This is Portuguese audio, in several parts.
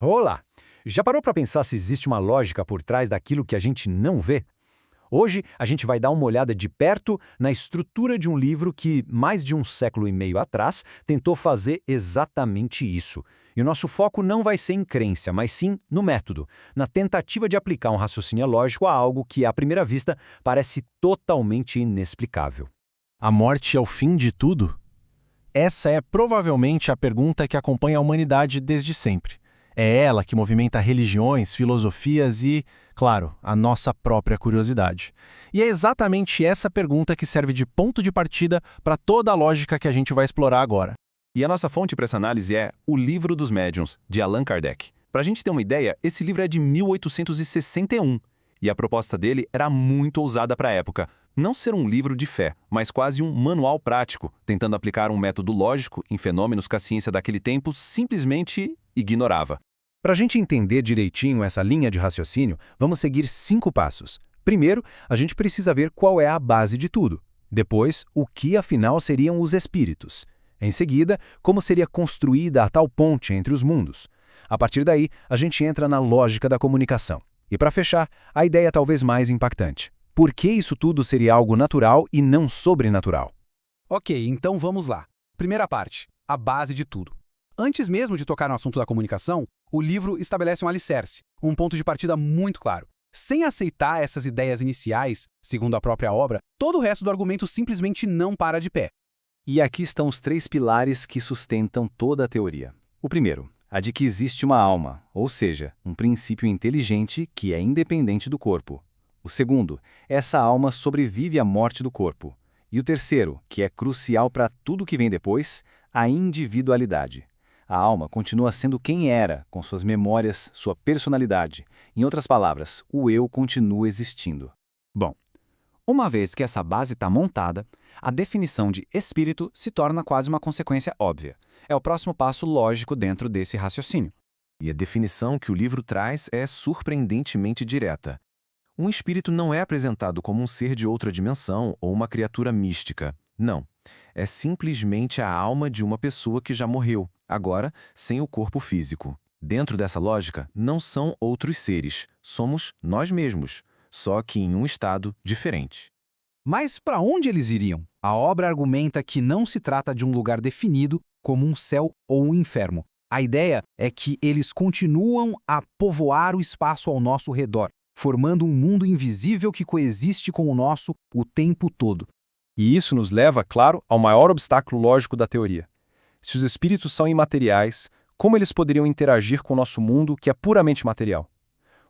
Olá! Já parou para pensar se existe uma lógica por trás daquilo que a gente não vê? Hoje, a gente vai dar uma olhada de perto na estrutura de um livro que, mais de um século e meio atrás, tentou fazer exatamente isso. E o nosso foco não vai ser em crença, mas sim no método, na tentativa de aplicar um raciocínio lógico a algo que, à primeira vista, parece totalmente inexplicável. A morte é o fim de tudo? Essa é provavelmente a pergunta que acompanha a humanidade desde sempre. É ela que movimenta religiões, filosofias e, claro, a nossa própria curiosidade. E é exatamente essa pergunta que serve de ponto de partida para toda a lógica que a gente vai explorar agora. E a nossa fonte para essa análise é O Livro dos Médiuns, de Allan Kardec. Para a gente ter uma ideia, esse livro é de 1861, e a proposta dele era muito ousada para a época. Não ser um livro de fé, mas quase um manual prático, tentando aplicar um método lógico em fenômenos que a ciência daquele tempo simplesmente ignorava. Para a gente entender direitinho essa linha de raciocínio, vamos seguir 5 passos. Primeiro, a gente precisa ver qual é a base de tudo. Depois, o que afinal seriam os espíritos. Em seguida, como seria construída a tal ponte entre os mundos. A partir daí, a gente entra na lógica da comunicação. E para fechar, a ideia talvez mais impactante. Por que isso tudo seria algo natural e não sobrenatural? Ok, então vamos lá. Primeira parte, a base de tudo. Antes mesmo de tocar no assunto da comunicação, o livro estabelece um alicerce, um ponto de partida muito claro. Sem aceitar essas ideias iniciais, segundo a própria obra, todo o resto do argumento simplesmente não para de pé. E aqui estão os 3 pilares que sustentam toda a teoria. O primeiro, a de que existe uma alma, ou seja, um princípio inteligente que é independente do corpo. O segundo, essa alma sobrevive à morte do corpo. E o terceiro, que é crucial para tudo que vem depois, a individualidade. A alma continua sendo quem era, com suas memórias, sua personalidade. Em outras palavras, o eu continua existindo. Bom, uma vez que essa base está montada, a definição de espírito se torna quase uma consequência óbvia. É o próximo passo lógico dentro desse raciocínio. E a definição que o livro traz é surpreendentemente direta. Um espírito não é apresentado como um ser de outra dimensão ou uma criatura mística. Não. É simplesmente a alma de uma pessoa que já morreu, agora sem o corpo físico. Dentro dessa lógica, não são outros seres, somos nós mesmos, só que em um estado diferente. Mas para onde eles iriam? A obra argumenta que não se trata de um lugar definido, como um céu ou um inferno. A ideia é que eles continuam a povoar o espaço ao nosso redor, formando um mundo invisível que coexiste com o nosso o tempo todo. E isso nos leva, claro, ao maior obstáculo lógico da teoria. Se os espíritos são imateriais, como eles poderiam interagir com o nosso mundo que é puramente material?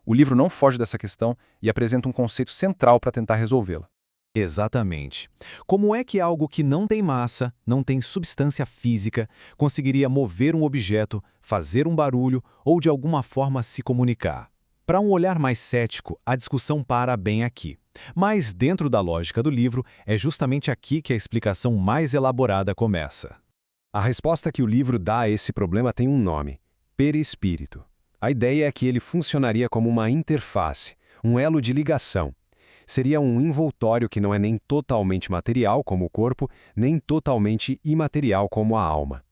O livro não foge dessa questão e apresenta um conceito central para tentar resolvê-la. Exatamente. Como é que algo que não tem massa, não tem substância física, conseguiria mover um objeto, fazer um barulho ou de alguma forma se comunicar? Para um olhar mais cético, a discussão para bem aqui. Mas, dentro da lógica do livro, é justamente aqui que a explicação mais elaborada começa. A resposta que o livro dá a esse problema tem um nome: perispírito. A ideia é que ele funcionaria como uma interface, um elo de ligação. Seria um envoltório que não é nem totalmente material, como o corpo, nem totalmente imaterial, como a alma.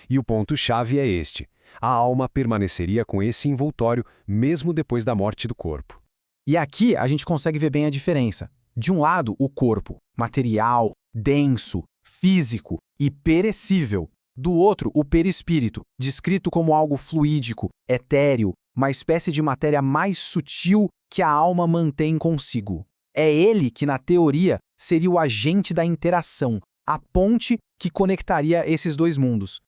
E o ponto-chave é este: a alma permaneceria com esse envoltório mesmo depois da morte do corpo. E aqui a gente consegue ver bem a diferença. De um lado, o corpo, material, denso, físico e perecível. Do outro, o perispírito, descrito como algo fluídico, etéreo, uma espécie de matéria mais sutil que a alma mantém consigo. É ele que, na teoria, seria o agente da interação, a ponte que conectaria esses dois mundos.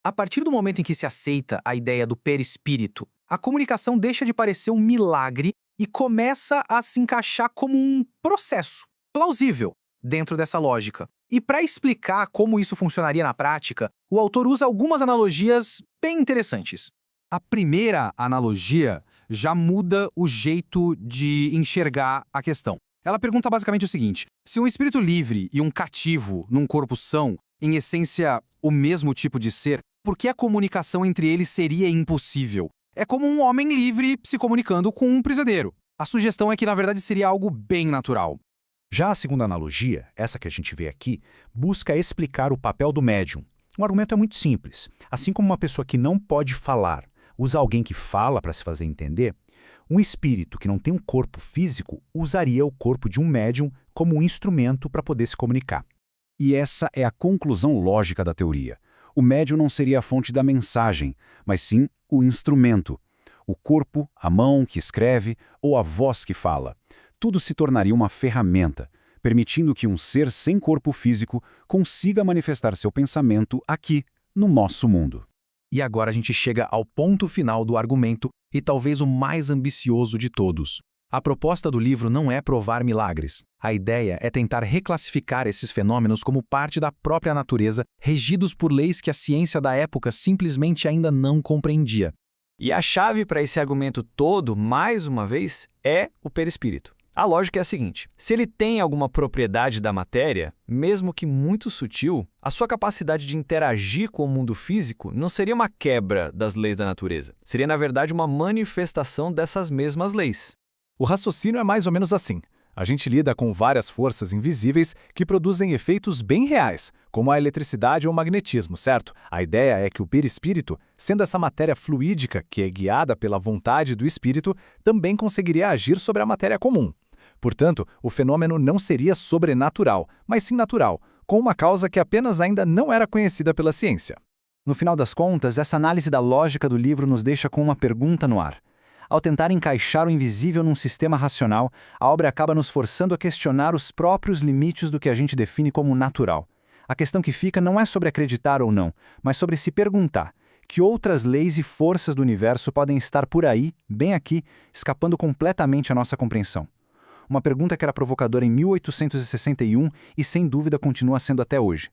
A partir do momento em que se aceita a ideia do perispírito, a comunicação deixa de parecer um milagre e começa a se encaixar como um processo plausível dentro dessa lógica. E para explicar como isso funcionaria na prática, o autor usa algumas analogias bem interessantes. A primeira analogia já muda o jeito de enxergar a questão. Ela pergunta basicamente o seguinte: se um espírito livre e um cativo num corpo são, em essência, o mesmo tipo de ser, por que a comunicação entre eles seria impossível? É como um homem livre se comunicando com um prisioneiro. A sugestão é que, na verdade, seria algo bem natural. Já a segunda analogia, essa que a gente vê aqui, busca explicar o papel do médium. O argumento é muito simples. Assim como uma pessoa que não pode falar, usa alguém que fala para se fazer entender, um espírito que não tem um corpo físico usaria o corpo de um médium como um instrumento para poder se comunicar. E essa é a conclusão lógica da teoria. O médium não seria a fonte da mensagem, mas sim o instrumento. O corpo, a mão que escreve ou a voz que fala. Tudo se tornaria uma ferramenta, permitindo que um ser sem corpo físico consiga manifestar seu pensamento aqui, no nosso mundo. E agora a gente chega ao ponto final do argumento e talvez o mais ambicioso de todos. A proposta do livro não é provar milagres. A ideia é tentar reclassificar esses fenômenos como parte da própria natureza, regidos por leis que a ciência da época simplesmente ainda não compreendia. E a chave para esse argumento todo, mais uma vez, é o perispírito. A lógica é a seguinte: se ele tem alguma propriedade da matéria, mesmo que muito sutil, a sua capacidade de interagir com o mundo físico não seria uma quebra das leis da natureza. Seria, na verdade, uma manifestação dessas mesmas leis. O raciocínio é mais ou menos assim. A gente lida com várias forças invisíveis que produzem efeitos bem reais, como a eletricidade ou o magnetismo, certo? A ideia é que o perispírito, sendo essa matéria fluídica que é guiada pela vontade do espírito, também conseguiria agir sobre a matéria comum. Portanto, o fenômeno não seria sobrenatural, mas sim natural, com uma causa que apenas ainda não era conhecida pela ciência. No final das contas, essa análise da lógica do livro nos deixa com uma pergunta no ar. Ao tentar encaixar o invisível num sistema racional, a obra acaba nos forçando a questionar os próprios limites do que a gente define como natural. A questão que fica não é sobre acreditar ou não, mas sobre se perguntar que outras leis e forças do universo podem estar por aí, bem aqui, escapando completamente à nossa compreensão. Uma pergunta que era provocadora em 1861 e sem dúvida continua sendo até hoje.